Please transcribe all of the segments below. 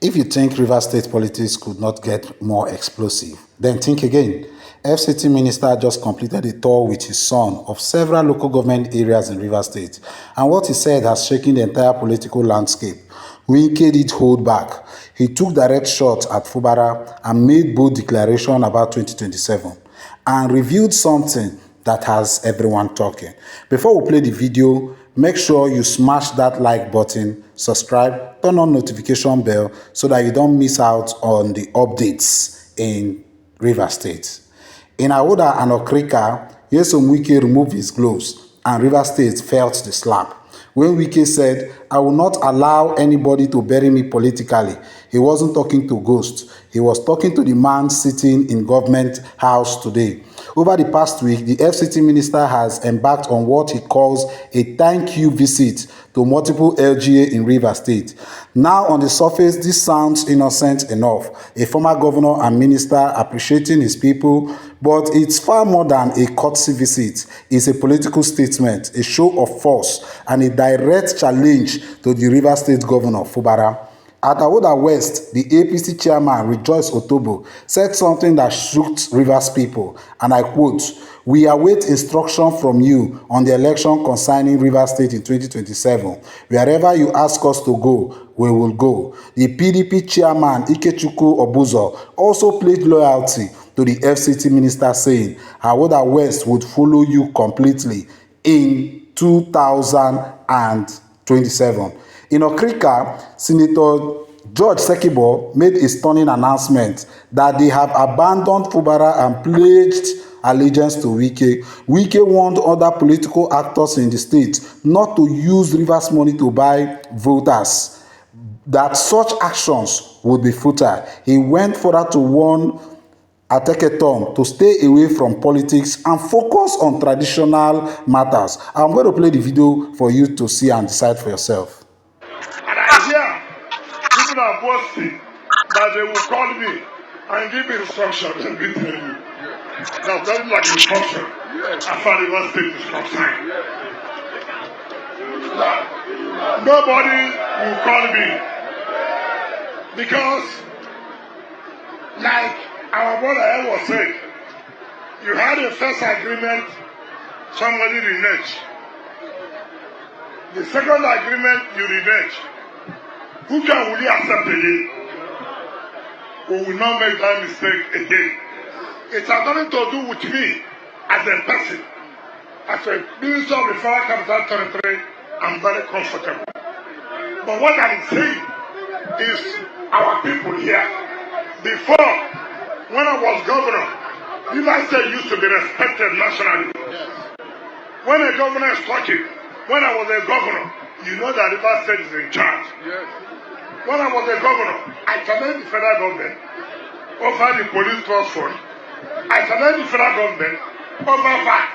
If you think Rivers State politics could not get more explosive, then think again. FCT Minister just completed a tour with his son of several local government areas in Rivers State, and what he said has shaken the entire political landscape. Wike did hold back. He took direct shots at FUBARA and made bold declarations about 2027 and revealed something that has everyone talking. Before we play the video, make sure you smash that like button, subscribe, turn on notification bell so that you don't miss out on the updates in Rivers State. In Ahoada Okirika, Nyesom Wike removed his gloves and Rivers State felt the slap. When Wike said, "I will not allow anybody to bury me politically," he wasn't talking to ghosts. He was talking to the man sitting in government house today. Over the past week, the FCT Minister has embarked on what he calls a thank you visit to multiple LGA in Rivers State. Now, on the surface, this sounds innocent enough. A former governor and minister appreciating his people, but it's far more than a courtesy visit. It's a political statement, a show of force, and a direct challenge to the Rivers State governor, FUBARA. At Ahoada West, the APC chairman, Rejoice Otobo, said something that shook Rivers people, and I quote, "We await instruction from you on the election concerning Rivers State in 2027. Wherever you ask us to go, we will go." The PDP chairman, Ikechukwu Obuzo, also pledged loyalty to the FCT minister, saying Ahoada West would follow you completely in 2027. In Okirika, Senator George Sekibo made a stunning announcement that they have abandoned FUBARA and pledged allegiance to Wike. Wike warned other political actors in the state not to use Rivers money to buy voters, that such actions would be futile. He went further to warn Ateke to stay away from politics and focus on traditional matters. I'm going to play the video for you to see and decide for yourself. And I hear people are boasting that they will call me and give me instruction. Let me tell you. That's not like instruction. As far as Rivers State is concerned. Nobody will call me. Because, like our brother was saying, you had a first agreement, somebody reneged. The second agreement, you reneged. Who can really accept again? We will not make that mistake again. It has nothing to do with me as a person. As a Minister of the Federal Capital Territory, I'm very comfortable. But what I'm saying is our people here. Before, when I was governor, Rivers State used to be respected nationally. When a governor is talking, when I was a governor, you know that Rivers State is in charge. When I was a governor, I challenged the federal government over the police trust fund. I challenged the federal government over that,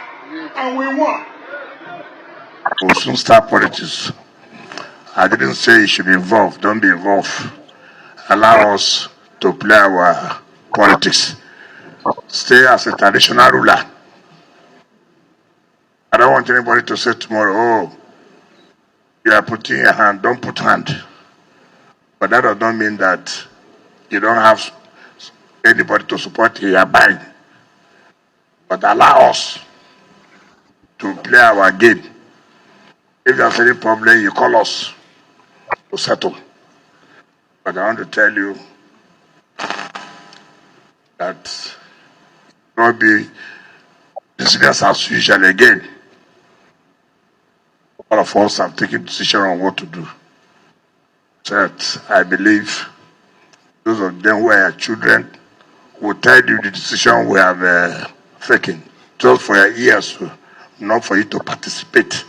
and we won. We'll soon start politics. I didn't say you should be involved. Don't be involved. Allow us to play our politics. Stay as a traditional ruler. I don't want anybody to say tomorrow, "Oh, you are putting your hand." Don't put hand. But that does not mean that you don't have anybody to support your buying. But allow us to play our game. If there's any problem, you call us to settle. But I want to tell you that it will not be business as usual again. All of us have taken decision on what to do. So I believe those of them who are children will tell you the decision we have taken, just for your ears, not for you to participate.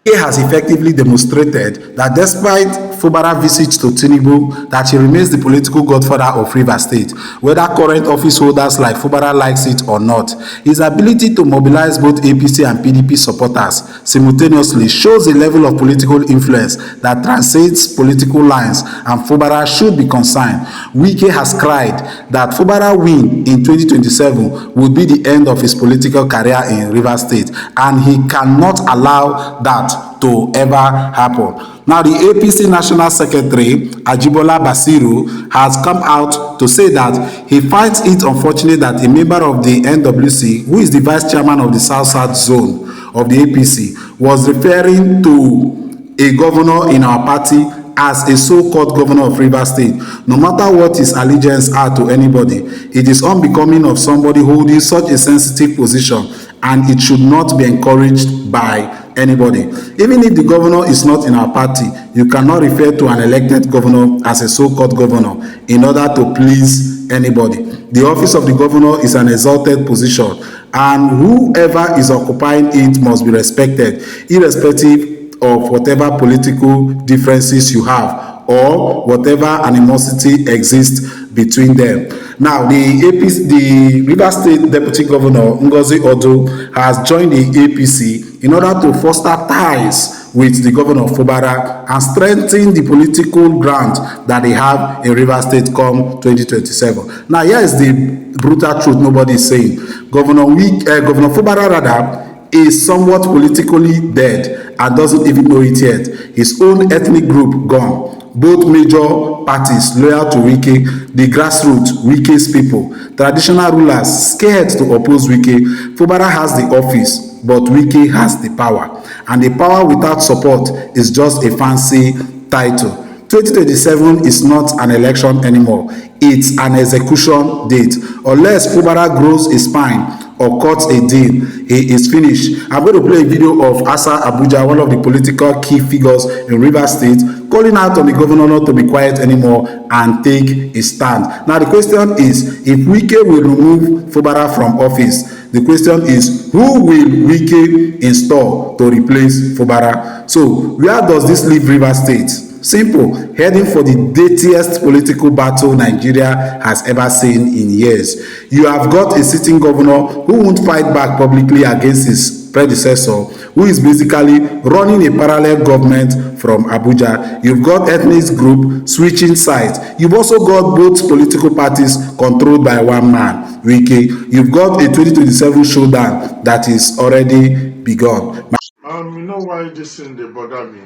He has effectively demonstrated that despite FUBARA visits to Tinubu, that he remains the political godfather of Rivers State, whether current office holders like FUBARA likes it or not. His ability to mobilize both APC and PDP supporters simultaneously shows a level of political influence that transcends political lines, and FUBARA should be concerned. Wike has cried that FUBARA win in 2027 would be the end of his political career in Rivers State, and he cannot allow that to ever happen. Now, the APC National Secretary, Ajibola Basiru, has come out to say that he finds it unfortunate that a member of the NWC, who is the vice chairman of the South-South zone of the APC, was referring to a governor in our party as a so-called governor of Rivers State. No matter what his allegiance are to anybody, it is unbecoming of somebody holding such a sensitive position, and it should not be encouraged by anybody. Even if the governor is not in our party, you cannot refer to an elected governor as a so-called governor in order to please anybody. The office of the governor is an exalted position, and whoever is occupying it must be respected, irrespective of whatever political differences you have or whatever animosity exists between them. Now, the Rivers State Deputy Governor Ngozi Odo has joined the APC in order to foster ties with the governor of FUBARA and strengthen the political ground that they have in Rivers State come 2027. Now, here is the brutal truth nobody is saying. Governor FUBARA is somewhat politically dead and doesn't even know it yet. His own ethnic group gone. Both major parties loyal to Wike, the grassroots, Wike's people, traditional rulers scared to oppose Wike. FUBARA has the office, but Wike has the power. And the power without support is just a fancy title. 2027 is not an election anymore. It's an execution date. Unless FUBARA grows a spine or cuts a deal, he is finished. I'm going to play a video of Asa Abuja, one of the political key figures in Rivers State, calling out on the governor not to be quiet anymore and take a stand. Now, the question is, if Wike will remove FUBARA from office, the question is, who will Wike install to replace FUBARA? So, where does this leave Rivers State? Simple, heading for the dirtiest political battle Nigeria has ever seen in years. You have got a sitting governor who won't fight back publicly against his predecessor, who is basically running a parallel government from Abuja. You've got ethnic group switching sides. You've also got both political parties controlled by one man, Wike. You've got a 2027 showdown that is already begun. You know why this thing dey bother me?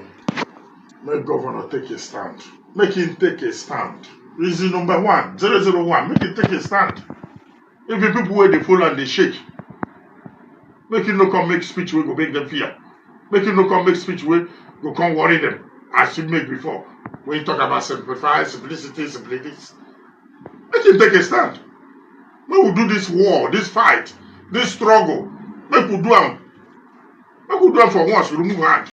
Make governor take a stand. Make him take a stand. Reason number 1, 001. Make him take a stand. If the people where they fall and they shake, make him no come make speech where go make them fear. Make him no come make speech where go come worry them, as he made before. When you talk about simplify, simplicity. Make him take a stand. Make we do this war, this fight, this struggle. Make we do them. Make we do them for once, we remove hand.